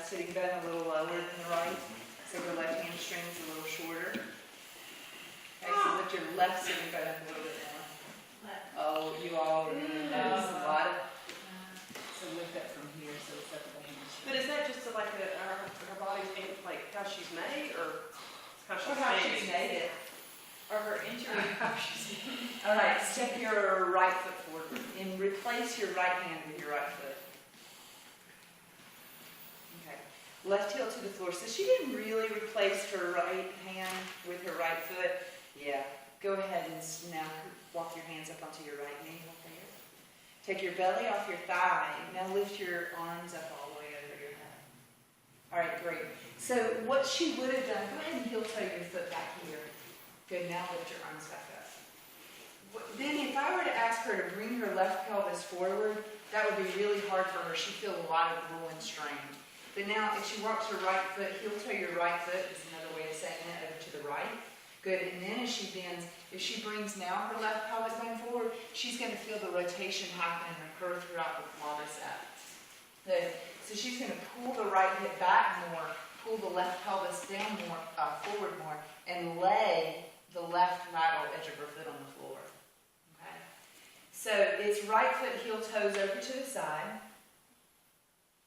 left sitting bone a little lower than the right. So the left hamstring is a little shorter. Okay, so lift your left sitting bone up a little bit more. Oh, you all are doing this. A lot of. So lift up from here so it's up to the hamstring. But is that just like her body's like how she's made, or how she's Or how made? she's made it. Or her injury? How she's made. All right, step your right foot forward and replace your right hand with your right foot. Okay, left heel to the floor. So she didn't really replace her right hand with her right foot. Yeah, go ahead and now walk your hands up onto your right knee right there. Take your belly off your thigh. Now lift your arms up all the way over your head. All right, great. So what she would have done, go ahead and heel toe your foot back here. Good, now lift your arms back up. Then if I were to ask her to bring her left pelvis forward, that would be really hard for her. She'd feel a lot of pull and strain. But now if she walks her right foot, heel toe your right foot is another way of saying it, over to the right. Good, and then as she bends, if she brings now her left pelvis going forward, she's going to feel the rotation happen in her curve throughout the quadricep. Good, so she's going to pull the right hip back more, pull the left pelvis down more, forward more, and lay the left lateral edge of her foot on the floor. Okay? So it's right foot, heel toes over to the side.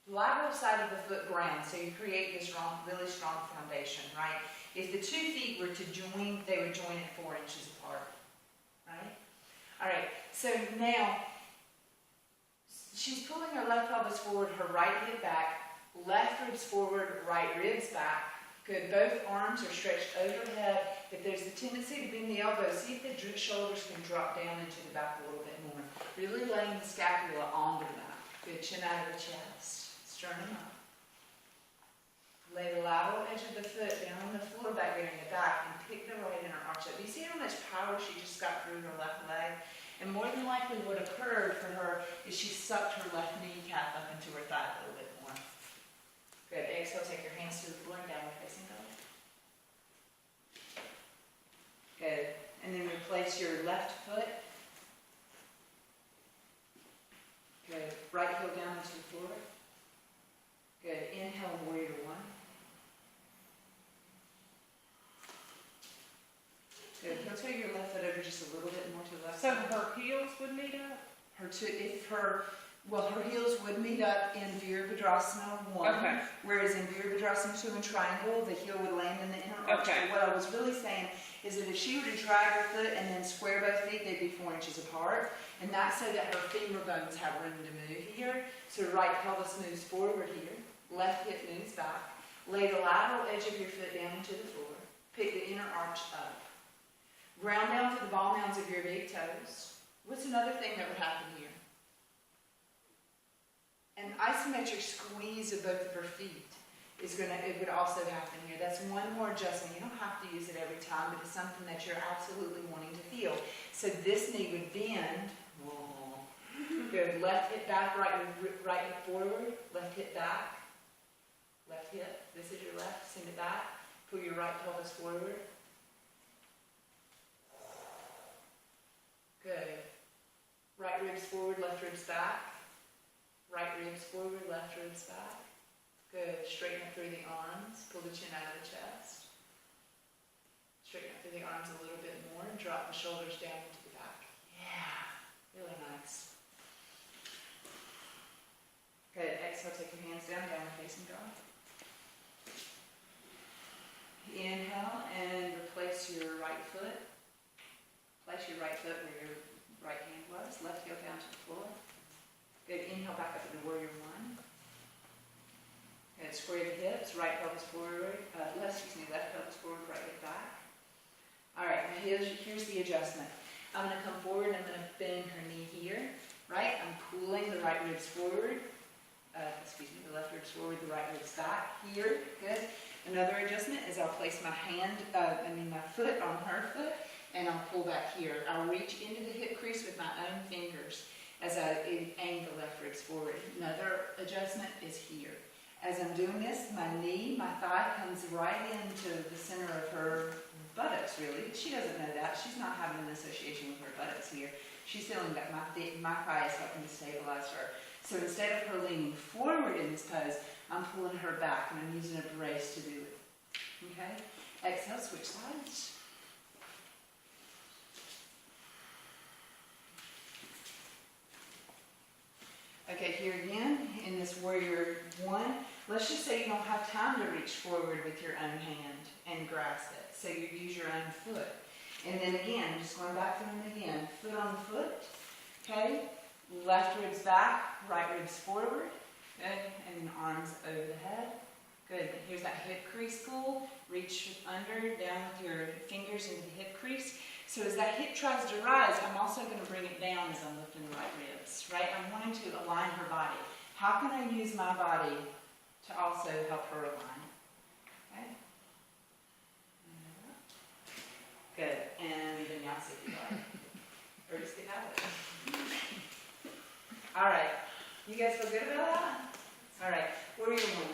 Lateral side of the foot ground, so you create this really strong foundation, right? If the 2 feet were to join, they would join at 4 inches apart, right? All right, so now she's pulling her left pelvis forward, her right hip back, left ribs forward, right ribs back. Good, both arms are stretched overhead. If there's a tendency to bend the elbows, see if the shoulders can drop down into the back a little bit more. Really laying the scapula onto the back. Good, chin out of the chest, sternum up. Lay the lateral edge of the foot down on the floor back there in the back and pick the right inner arch up. Do you see how much power she just got through her left leg? And more than likely what occurred for her is she sucked her left kneecap up into her thigh a little bit more. Good. Exhale, take your hands to the floor and downward facing dog. Good. And then replace your left foot. Good. Right heel down into the floor. Good. Inhale, warrior one. Good. Heel toe your left foot over just a little bit more to the left So side. her heels would meet up? Her heels would meet up in Virabadhrasana I, Okay. whereas in Virabadhrasana II in triangle, the heel would land in the inner arch. Okay. But what I was really saying is that if she were to drag her foot and then square both feet, they'd be 4 inches apart. And that's so that her femur bones have room to move here. So right pelvis moves forward here, left hip moves back. Lay the lateral edge of your foot down into the floor. Pick the inner arch up. Ground down to the ball mounds of your big toes. What's another thing that would happen here? An isometric squeeze of both of her feet it would also happen here. That's one more adjustment. You don't have to use it every time, but it's something that you're absolutely wanting to feel. So this knee would bend. Good. Left hip back, right hip forward, left hip back, left hip. This is your left. Send it back. Pull your right pelvis forward. Good. Right ribs forward, left ribs back. Right ribs forward, left ribs back. Good. Straighten up through the arms. Pull the chin out of the chest. Straighten up through the arms a little bit more. Drop the shoulders down into the back. Yeah. Really nice. Good. Exhale, take your hands down, downward facing dog. Inhale and replace your right foot. Place your right foot where your right hand was. Left heel down to the floor. Good. Inhale back up into warrior one. Good. Square the hips. Right pelvis forward. Left pelvis forward. Right hip back. All right. Now here's the adjustment. I'm going to come forward and I'm going to bend her knee here. Right. I'm pulling the right ribs forward. The left ribs forward. The right ribs back. Here. Good. Another adjustment is I'll place my foot on her foot. And I'll pull back here. I'll reach into the hip crease with my own fingers as I aim the left ribs forward. Another adjustment is here. As I'm doing this, my thigh comes right into the center of her buttocks, really. She doesn't know that. She's not having an association with her buttocks here. She's feeling that my thigh is helping to stabilize her. So instead of her leaning forward in this pose, I'm pulling her back and I'm using a brace to do it. Okay? Exhale, switch sides. Okay, here again, in this warrior one, let's just say you don't have time to reach forward with your own hand and grasp it. So you use your own foot. And then again, just going back to them again, foot on foot, okay? Left ribs back, right ribs forward, good, and arms over the head. Good, here's that hip crease pull, reach under, down with your fingers into the hip crease. So as that hip tries to rise, I'm also going to bring it down as I'm lifting the right ribs, right? I'm wanting to align her body. How can I use my body to also help her align? Okay? Good, and vinyasa if you like. Or just get out of it. All right, you guys feel good about that? All right, warrior one.